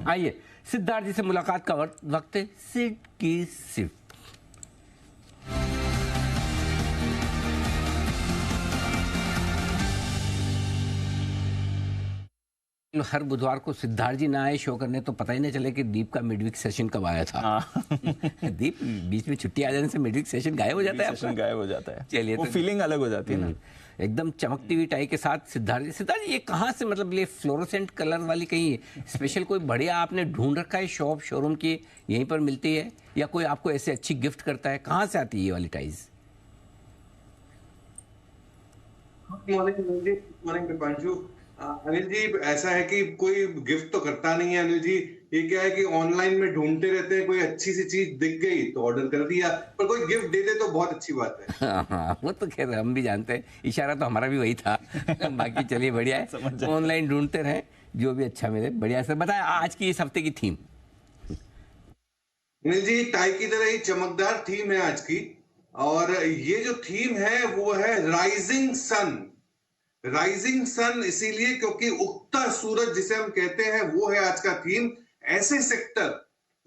आइए सिद्धार्थ जी से मुलाकात का वक्त है। सिड की सिर्फ हर बुधवार को सिद्धार्थ जी ना आए शो करने तो पता ही नहीं चले कि दीप का मिडवीक सेशन कब आया था। दीप बीच में छुट्टी आ जाने से मिडवीक सेशन गायब हो जाता है। सेशन गायब हो जाता है। चलिए वो फीलिंग अलग हो जाती है ना। एकदम चमकती हुई टाई के साथ सिद्धार्थ जी ये कहाँ से, मतलब ये फ्लोरोसेंट कलर वाली कहीं स्पेशल कोई बढ़िया आपने ढूंढ रखा है शॉप शोरूम की, यहीं पर मिलती है या कोई आपको ऐसे अच्छी गिफ्ट करता है? कहाँ से आती है ये वाली टाइज? मॉर्निंग दीपांशु। अनिल जी, ऐसा है कि कोई गिफ्ट तो करता नहीं है अनिल जी। ये क्या है कि ऑनलाइन में ढूंढते रहते हैं, कोई अच्छी सी चीज दिख गई तो ऑर्डर कर दिया, पर कोई गिफ्ट दे दे तो बहुत अच्छी बात है। हाँ, वो तो खैर हम भी जानते हैं, इशारा तो हमारा भी वही था। बाकी चलिए बढ़िया है, ऑनलाइन ढूंढते रहें, जो भी अच्छा मिले। बढ़िया सर, बताएं आज की इस हफ्ते की थीम। अनिल जी, टाई की तरह ही चमकदार थीम है आज की, और ये जो थीम है वो है राइजिंग सन। राइजिंग सन इसीलिए क्योंकि उगता सूरज जिसे हम कहते हैं वो है आज का थीम। ऐसे सेक्टर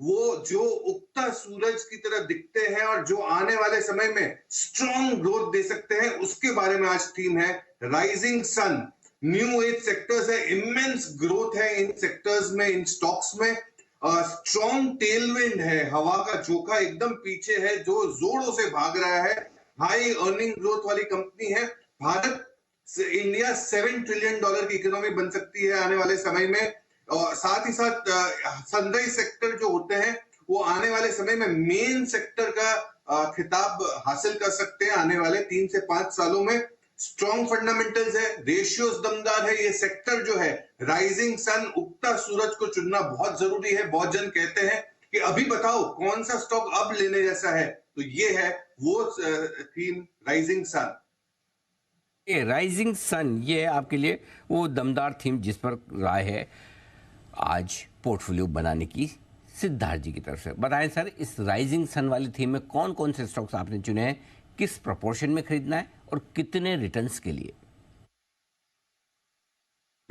वो जो उगता सूरज की तरह दिखते हैं और जो आने वाले समय में स्ट्रॉन्ग ग्रोथ दे सकते हैं, उसके बारे में आज थीम है rising sun. New age sectors है, इमेंस ग्रोथ है इन सेक्टर्स में, इन स्टॉक्स में। स्ट्रॉन्ग टेलविंड है, हवा का झोंका एकदम पीछे है जो जोरों से भाग रहा है। हाई अर्निंग ग्रोथ वाली कंपनी है। भारत इंडिया $7 ट्रिलियन की इकोनॉमी बन सकती है आने वाले समय में। और साथ ही साथ सनराइज सेक्टर जो होते हैं वो आने वाले समय में मेन सेक्टर का खिताब हासिल कर सकते हैं आने वाले 3 से 5 सालों में। स्ट्रॉन्ग फंडामेंटल्स है, रेशियोज दमदार है। ये सेक्टर जो है राइजिंग सन, उगता सूरज को चुनना बहुत जरूरी है। बहुत जन कहते हैं कि अभी बताओ कौन सा स्टॉक अब लेने जैसा है, तो ये है वो थीम राइजिंग सन। ये राइजिंग सन, ये आपके लिए वो दमदार थीम जिस पर राय है आज पोर्टफोलियो बनाने की सिद्धार्थ जी की तरफ से। बताएं सर, इस राइजिंग सन वाली थीम में कौन कौन से स्टॉक्स आपने चुने हैं, किस प्रोपोर्शन में खरीदना है और कितने रिटर्न्स के लिए?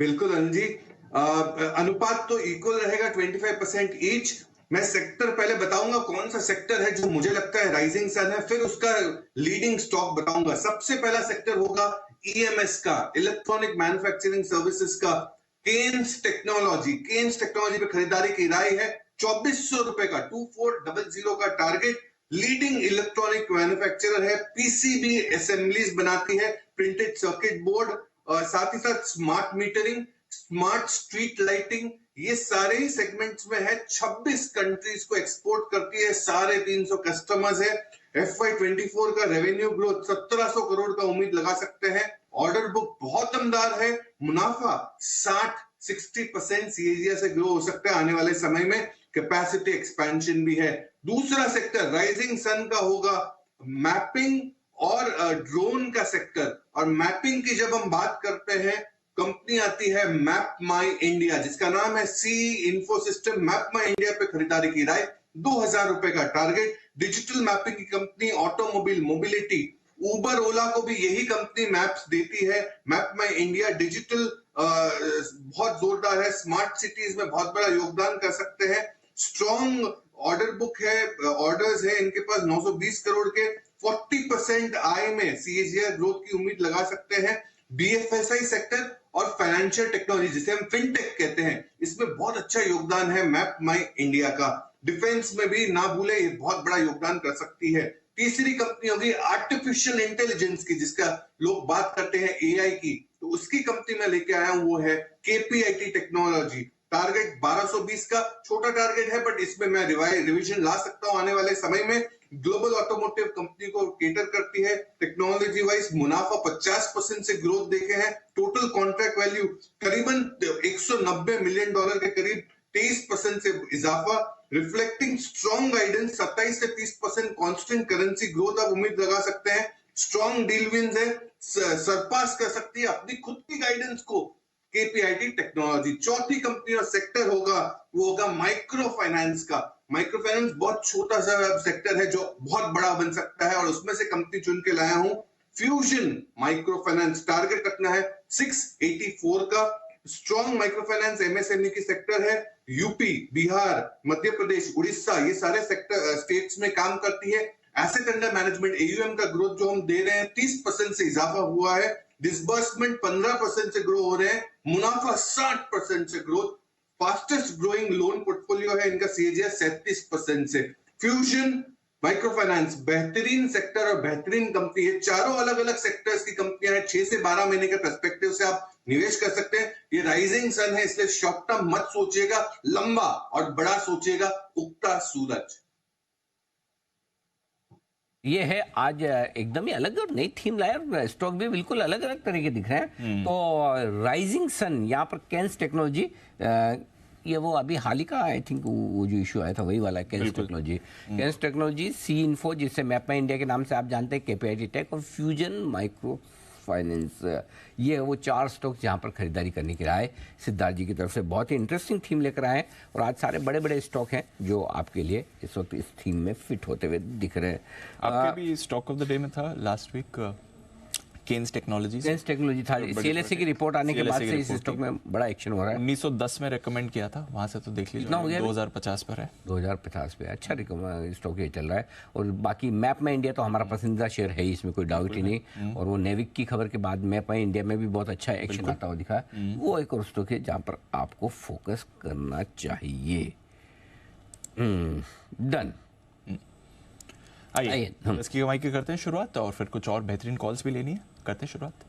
बिल्कुल अनिल जी, अनुपात तो इक्वल रहेगा 25% ईच। मैं सेक्टर पहले बताऊंगा कौन सा सेक्टर है जो मुझे लगता है राइजिंग सन है, फिर उसका लीडिंग स्टॉक बताऊंगा। सबसे पहला सेक्टर होगा ईएमएस का, इलेक्ट्रॉनिक मैन्युफैक्चरिंग सर्विसेज का। केन्स टेक्नोलॉजी पे खरीदारी की राय है। 2400 रुपए का 2400 का टारगेट। लीडिंग इलेक्ट्रॉनिक मैन्युफैक्चरर है, पीसीबी असेंबलीज बनाती है, प्रिंटेड सर्किट बोर्ड, और साथ ही साथ smart metering, smart street lighting, ये सारे ही सेगमेंट्स में है। 26 कंट्रीज को एक्सपोर्ट करती है, 350 कस्टमर्स है। FY24 का रेवेन्यू ग्रोथ 1700 करोड़ का उम्मीद लगा सकते हैं। ऑर्डर बुक बहुत दमदार है। मुनाफा 60% सीएजीआर से ग्रो हो सकता है आने वाले समय में। कैपेसिटी एक्सपेंशन भी है। दूसरा सेक्टर राइजिंग सन का होगा मैपिंग और ड्रोन का सेक्टर। और मैपिंग की जब हम बात करते हैं, कंपनी आती है मैप माई इंडिया, जिसका नाम है C info system. Map my India पे खरीदारी की राय, 2000 रुपए का टारगेट। डिजिटल मैपिंग की कंपनी, ऑटोमोबाइल मोबिलिटी, उबर ओला को भी यही कंपनी मैप्स देती है। मैप माई इंडिया डिजिटल बहुत जोरदार है, स्मार्ट सिटीज में बहुत बड़ा योगदान कर सकते हैं। स्ट्रॉन्ग ऑर्डर बुक है, ऑर्डर्स है इनके पास 920 करोड़ के। 40% आय में सीएजीआर ग्रोथ की उम्मीद लगा सकते हैं। बीएफएसआई सेक्टर और फाइनेंशियल टेक्नोलॉजी जिसे हम फिनटेक कहते हैं, इसमें बहुत अच्छा योगदान है मैप माई इंडिया का। डिफेंस में भी ना भूले, ये बहुत बड़ा योगदान कर सकती है। तीसरी कंपनी होगी आर्टिफिशियल इंटेलिजेंस की, जिसका लोग बात करते हैं एआई की, तो उसकी कंपनी में लेके आया हूं, वो है केपीआईटी टेक्नोलॉजी। टारगेट 1220 का, छोटा टारगेट है बट इसमें मैं रिविजन ला सकता हूं आने वाले समय में। ग्लोबल ऑटोमोटिव कंपनी को केटर करती है। टेक्नोलॉजी वाइज मुनाफा 50% से ग्रोथ देखे हैं। टोटल कॉन्ट्रैक्ट वैल्यू करीबन $190 मिलियन के करीब, 23% से इजाफा। रिफ्लेक्टिंग स्ट्रॉन्ग गाइडेंस, 27 से 30% कांस्टेंट करेंसी ग्रोथ आप उम्मीद लगा सकते हैं। स्ट्रॉन्ग डील विंस है, सरपास कर सकती है अपनी खुद की गाइडेंस को केपीआईटी टेक्नोलॉजी। चौथी कंपनी और सेक्टर होगा वो होगा माइक्रो फाइनेंस का। माइक्रो फाइनेंस बहुत छोटा सा सेक्टर है जो बहुत बड़ा बन सकता है, और उसमें से कंपनी चुन के लाया हूं फ्यूजन माइक्रो फाइनेंस। टारगेट रखना है 684 का। स्ट्रॉन्ग माइक्रो फाइनेंस एमएसएमई की सेक्टर है। यूपी, बिहार, मध्य प्रदेश, उड़ीसा, ये सारे सेक्टर स्टेट्स में काम करती है। एसेट अंडर मैनेजमेंट एयूएम का ग्रोथ जो हम दे रहे हैं 30% से इजाफा हुआ है। डिसबर्समेंट 15% से ग्रो हो रहे हैं। मुनाफा 60% से growth. Fastest growing loan portfolio है इनका सीएजीआर 37% से। फ्यूजन माइक्रो फाइनेंस बेहतरीन सेक्टर और बेहतरीन कंपनी है। चारों अलग अलग सेक्टर्स की कंपनियां हैं। 6 से 12 महीने के पर्सपेक्टिव से आप निवेश कर सकते हैं। ये राइजिंग सन है, इसलिए शॉर्ट टर्म मत सोचिएगा, लंबा और बड़ा सोचिएगा। उगता सूरज। ये है आज एकदम ही अलग और नई थीम लाया और स्टॉक भी बिल्कुल अलग अलग तरह के दिख रहे हैं। तो राइजिंग सन यहाँ पर कैंस टेक्नोलॉजी, ये वो अभी हाल ही का आई थिंक वो जो इशू आया था वही वाला है, Kaynes technology. Kaynes technology, C info जिसे मैप माई इंडिया के नाम से आप जानते हैं, केपीआईटी टेक और फ्यूजन माइक्रो फाइनेंस, ये वो 4 स्टॉक जहाँ पर खरीदारी करने की राय सिद्धार्थ जी की तरफ से। बहुत ही इंटरेस्टिंग थीम लेकर आए हैं और आज सारे बड़े बड़े स्टॉक हैं जो आपके लिए इस वक्त इस थीम में फिट होते हुए दिख रहे हैं। आपके भी स्टॉक ऑफ द डे में था last week Kaynes technologies. Kaynes technology था। सीएलएसए की रिपोर्ट आने के बाद से इस स्टॉक में बड़ा एक्शन हो रहा है। 1910 में रेकमेंड किया था, वहां से तो देख लीजिए 2050 पर है। 2050 पे अच्छा स्टॉक ये चल रहा है। और बाकी मैप में इंडिया तो हमारा पसंदीदा शेयर है ही, इसमें कोई डाउट ही नहीं। और वो नेविक की खबर के बाद मैप में इंडिया में भी बहुत अच्छा एक्शन आता हुआ दिखा। वो एक और स्टॉक है जहाँ पर आपको फोकस करना चाहिए। डन। आइए इसकी कमाई की करते हैं शुरुआत और फिर कुछ और बेहतरीन कॉल्स भी लेनी है, करते हैं शुरुआत।